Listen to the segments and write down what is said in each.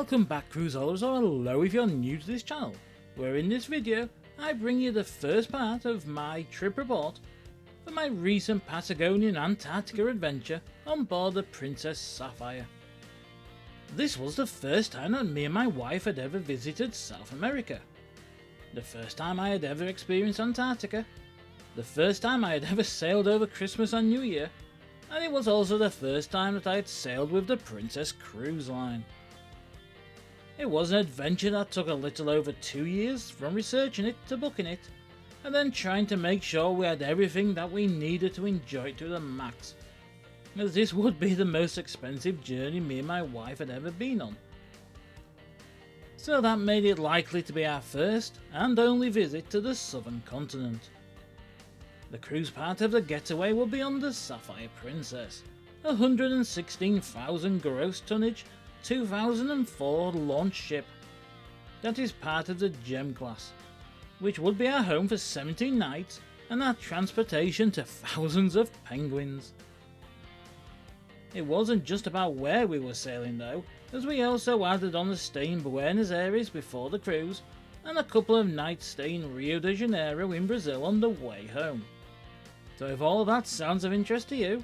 Welcome back, CruiseHols, or hello if you're new to this channel, where in this video I bring you the first part of my trip report for my recent Patagonia and Antarctica adventure on board the Princess Sapphire. This was the first time that me and my wife had ever visited South America, the first time I had ever experienced Antarctica, the first time I had ever sailed over Christmas and New Year, and it was also the first time that I had sailed with the Princess Cruise Line. It was an adventure that took a little over 2 years from researching it to booking it, and then trying to make sure we had everything that we needed to enjoy it to the max, as this would be the most expensive journey me and my wife had ever been on. So that made it likely to be our first and only visit to the southern continent. The cruise part of the getaway will be on the Sapphire Princess, 116,000 gross tonnage 2004 launch ship that is part of the Gem class, which would be our home for 17 nights and our transportation to thousands of penguins. It wasn't just about where we were sailing though, as we also added on a stay in Buenos Aires before the cruise and a couple of nights stay in Rio de Janeiro in Brazil on the way home. So if all of that sounds of interest to you,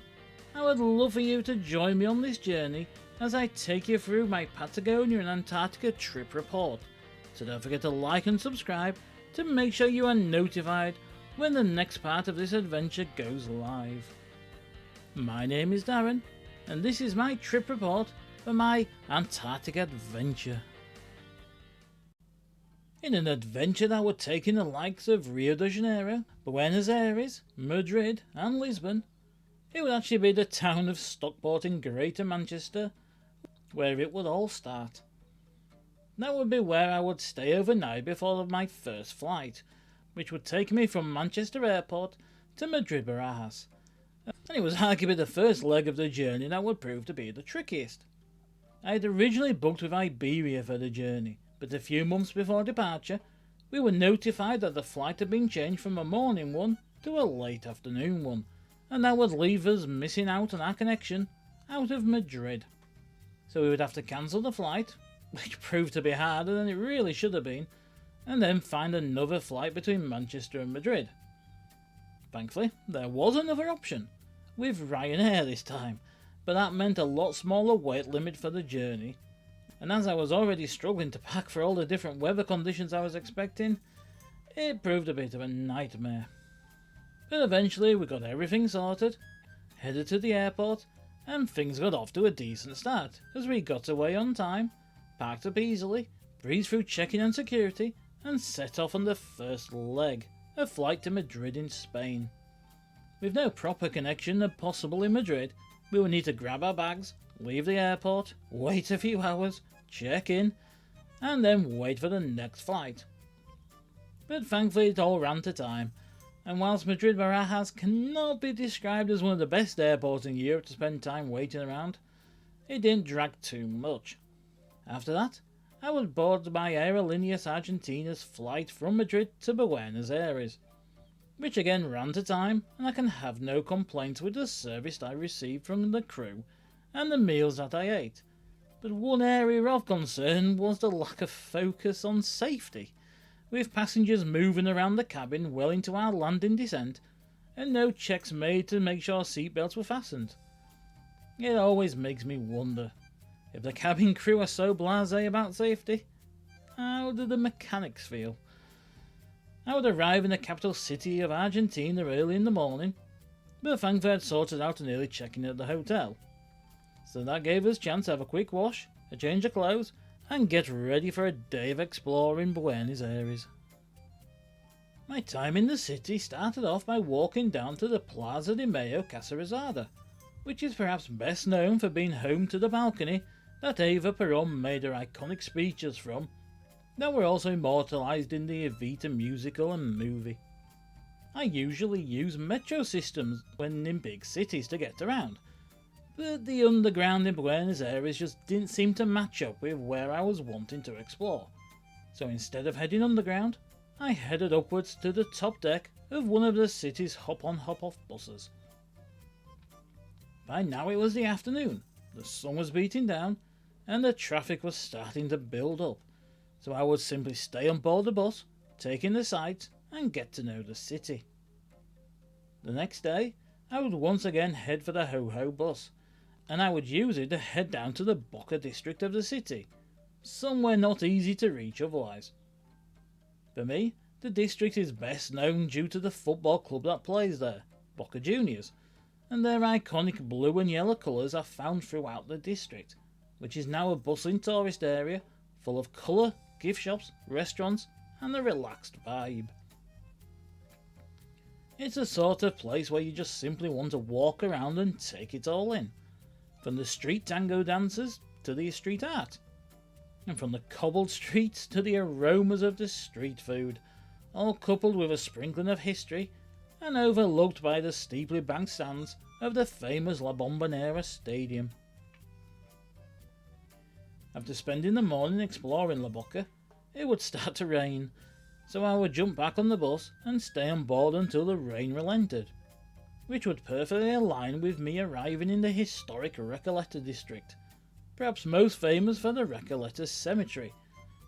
I would love for you to join me on this journey as I take you through my Patagonia and Antarctica trip report. So don't forget to like and subscribe to make sure you are notified when the next part of this adventure goes live. My name is Darren, and this is my trip report for my Antarctic adventure. In an adventure that would take in the likes of Rio de Janeiro, Buenos Aires, Madrid and Lisbon, it would actually be the town of Stockport in Greater Manchester where it would all start. That would be where I would stay overnight before my first flight, which would take me from Manchester Airport to Madrid Barajas, and it was arguably the first leg of the journey that would prove to be the trickiest. I had originally booked with Iberia for the journey, but a few months before departure we were notified that the flight had been changed from a morning one to a late afternoon one, and that would leave us missing out on our connection out of Madrid. So we would have to cancel the flight, which proved to be harder than it really should have been, and then find another flight between Manchester and Madrid. Thankfully, there was another option, with Ryanair this time, but that meant a lot smaller weight limit for the journey, and as I was already struggling to pack for all the different weather conditions I was expecting, it proved a bit of a nightmare. But eventually we got everything sorted, headed to the airport, and things got off to a decent start as we got away on time, parked up easily, breezed through check-in and security, and set off on the first leg, a flight to Madrid in Spain. With no proper connection possible in Madrid, we would need to grab our bags, leave the airport, wait a few hours, check in, and then wait for the next flight. But thankfully it all ran to time, and whilst Madrid Barajas cannot be described as one of the best airports in Europe to spend time waiting around, it didn't drag too much. After that, I would board my Aerolíneas Argentina's flight from Madrid to Buenos Aires, which again ran to time, and I can have no complaints with the service I received from the crew and the meals that I ate. But one area of concern was the lack of focus on safety, with passengers moving around the cabin well into our landing descent, and no checks made to make sure seatbelts were fastened. It always makes me wonder, if the cabin crew are so blasé about safety, how do the mechanics feel? I would arrive in the capital city of Argentina early in the morning, but thankfully I'd sorted out an early check-in at the hotel, so that gave us a chance to have a quick wash, a change of clothes, and get ready for a day of exploring in Buenos Aires. My time in the city started off by walking down to the Plaza de Mayo Casa Rosada, which is perhaps best known for being home to the balcony that Eva Perón made her iconic speeches from, that were also immortalised in the Evita musical and movie. I usually use metro systems when in big cities to get around, but the underground in Buenos Aires just didn't seem to match up with where I was wanting to explore. So instead of heading underground, I headed upwards to the top deck of one of the city's hop-on hop-off buses. By now it was the afternoon, the sun was beating down, and the traffic was starting to build up, so I would simply stay on board the bus, take in the sights, and get to know the city. The next day, I would once again head for the Ho-Ho bus, and I would use it to head down to the Boca District of the city, somewhere not easy to reach otherwise. For me, the district is best known due to the football club that plays there, Boca Juniors, and their iconic blue and yellow colours are found throughout the district, which is now a bustling tourist area full of colour, gift shops, restaurants, and a relaxed vibe. It's a sort of place where you just simply want to walk around and take it all in, from the street tango dancers to the street art, and from the cobbled streets to the aromas of the street food, all coupled with a sprinkling of history and overlooked by the steeply banked stands of the famous La Bombonera Stadium. After spending the morning exploring La Boca, it would start to rain, so I would jump back on the bus and stay on board until the rain relented, which would perfectly align with me arriving in the historic Recoleta District, perhaps most famous for the Recoleta Cemetery,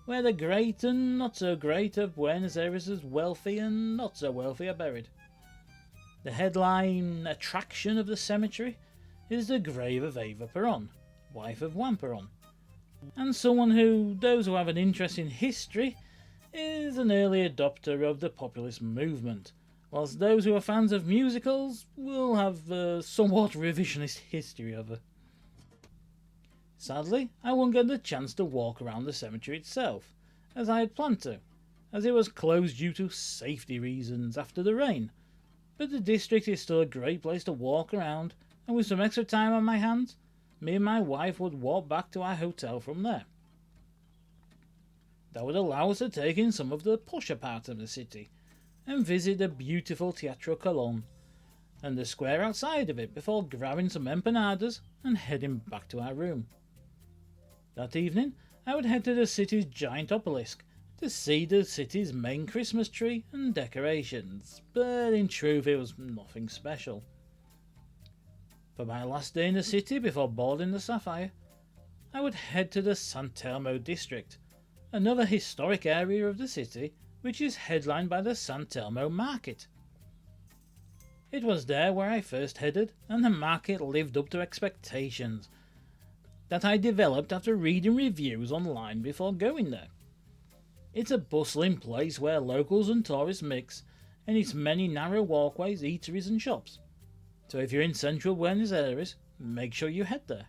where the great and not so great of Buenos Aires' wealthy and not so wealthy are buried. The headline attraction of the cemetery is the grave of Eva Perón, wife of Juan Perón, and someone who, those who have an interest in history, is an early adopter of the populist movement, whilst those who are fans of musicals will have a somewhat revisionist history of her. Sadly, I won't get the chance to walk around the cemetery itself, as I had planned to, as it was closed due to safety reasons after the rain, but the district is still a great place to walk around, and with some extra time on my hands, me and my wife would walk back to our hotel from there. That would allow us to take in some of the posher part of the city, and visit the beautiful Teatro Colón, and the square outside of it before grabbing some empanadas and heading back to our room. That evening, I would head to the city's giant obelisk to see the city's main Christmas tree and decorations, but in truth it was nothing special. For my last day in the city before boarding the Sapphire, I would head to the San Telmo district, another historic area of the city which is headlined by the San Telmo market. It was there where I first headed, and the market lived up to expectations that I developed after reading reviews online before going there. It's a bustling place where locals and tourists mix, and its many narrow walkways, eateries and shops. So if you're in central Buenos Aires, make sure you head there.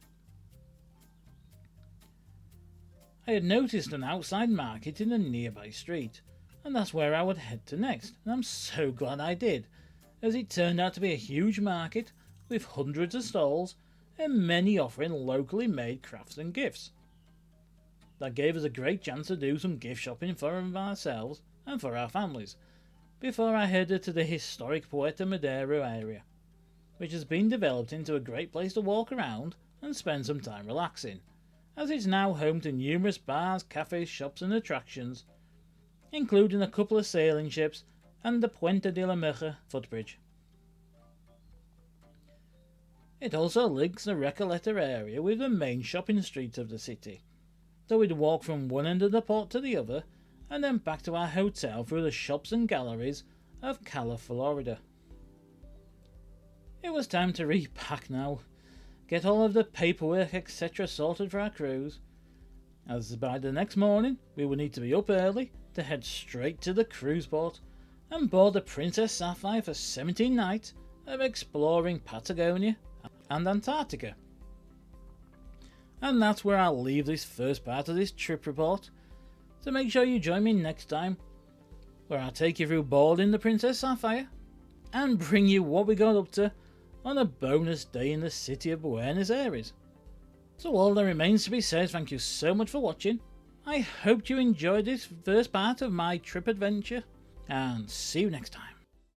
I had noticed an outside market in a nearby street, and that's where I would head to next, and I'm so glad I did, as it turned out to be a huge market with hundreds of stalls and many offering locally made crafts and gifts. That gave us a great chance to do some gift shopping for ourselves and for our families, before I headed to the historic Puerto Madero area, which has been developed into a great place to walk around and spend some time relaxing, as it's now home to numerous bars, cafes, shops and attractions, including a couple of sailing ships and the Puente de la Mecha footbridge. It also links the Recoleta area with the main shopping street of the city, so we'd walk from one end of the port to the other, and then back to our hotel through the shops and galleries of Cala, Florida. It was time to repack now, get all of the paperwork etc. sorted for our cruise, as by the next morning we would need to be up early to head straight to the cruise port and board the Princess Sapphire for 17 nights of exploring Patagonia and Antarctica. And that's where I'll leave this first part of this trip report, so make sure you join me next time, where I'll take you through boarding the Princess Sapphire and bring you what we got up to on a bonus day in the city of Buenos Aires. So all that remains to be said, thank you so much for watching. I hope you enjoyed this first part of my trip adventure, and see you next time.